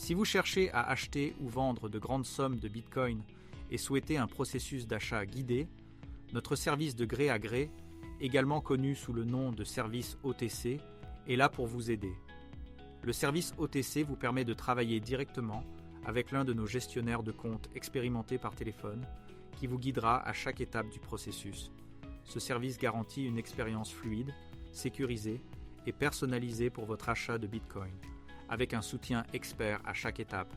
Si vous cherchez à acheter ou vendre de grandes sommes de Bitcoin et souhaitez un processus d'achat guidé, notre service de gré à gré, également connu sous le nom de service OTC, est là pour vous aider. Le service OTC vous permet de travailler directement avec l'un de nos gestionnaires de comptes expérimentés par téléphone qui vous guidera à chaque étape du processus. Ce service garantit une expérience fluide, sécurisée et personnalisée pour votre achat de Bitcoin, avec un soutien expert à chaque étape.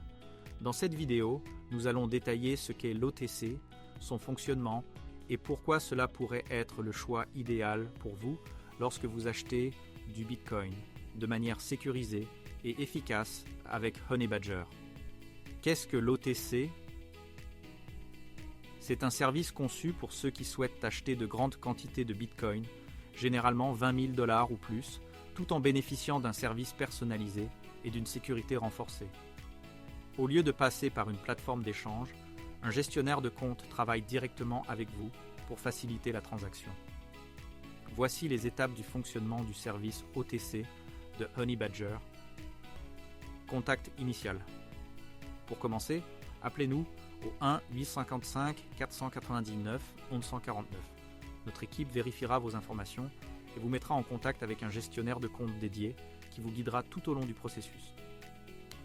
Dans cette vidéo, nous allons détailler ce qu'est l'OTC, son fonctionnement et pourquoi cela pourrait être le choix idéal pour vous lorsque vous achetez du Bitcoin de manière sécurisée et efficace avec Honey Badger. Qu'est-ce que l'OTC ? C'est un service conçu pour ceux qui souhaitent acheter de grandes quantités de Bitcoin, généralement $20 000 ou plus, tout en bénéficiant d'un service personnalisé et d'une sécurité renforcée. Au lieu de passer par une plateforme d'échange, un gestionnaire de compte travaille directement avec vous pour faciliter la transaction. Voici les étapes du fonctionnement du service OTC de Honey Badger. Contact initial. Pour commencer, appelez-nous au 1-855-499-1149. Notre équipe vérifiera vos informations et vous mettra en contact avec un gestionnaire de compte dédié qui vous guidera tout au long du processus.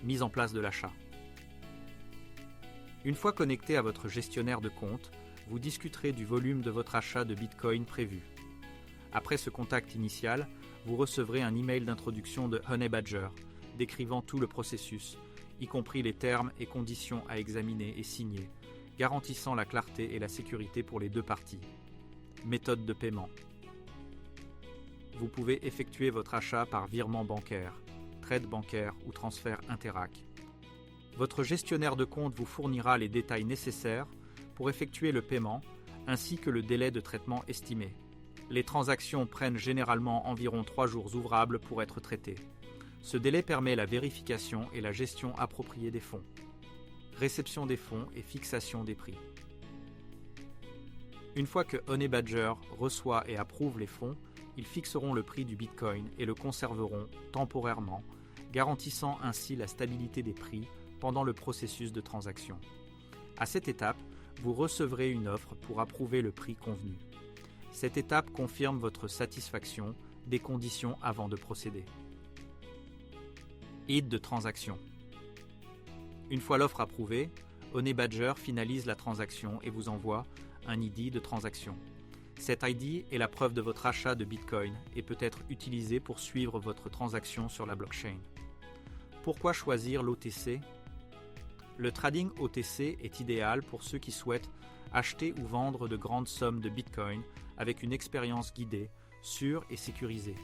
Mise en place de l'achat. Une fois connecté à votre gestionnaire de compte, vous discuterez du volume de votre achat de Bitcoin prévu. Après ce contact initial, vous recevrez un email d'introduction de Honey Badger décrivant tout le processus, y compris les termes et conditions à examiner et signer, garantissant la clarté et la sécurité pour les deux parties. Méthode de paiement. Vous pouvez effectuer votre achat par virement bancaire, trade bancaire ou transfert Interac. Votre gestionnaire de compte vous fournira les détails nécessaires pour effectuer le paiement ainsi que le délai de traitement estimé. Les transactions prennent généralement environ 3 jours ouvrables pour être traitées. Ce délai permet la vérification et la gestion appropriée des fonds. Réception des fonds et fixation des prix. Une fois que Honey Badger reçoit et approuve les fonds, ils fixeront le prix du Bitcoin et le conserveront temporairement, garantissant ainsi la stabilité des prix pendant le processus de transaction. À cette étape, vous recevrez une offre pour approuver le prix convenu. Cette étape confirme votre satisfaction des conditions avant de procéder. ID de transaction. Une fois l'offre approuvée, Honey Badger finalise la transaction et vous envoie un ID de transaction. Cet ID est la preuve de votre achat de Bitcoin et peut être utilisé pour suivre votre transaction sur la blockchain. Pourquoi choisir l'OTC ? Le trading OTC est idéal pour ceux qui souhaitent acheter ou vendre de grandes sommes de Bitcoin avec une expérience guidée, sûre et sécurisée.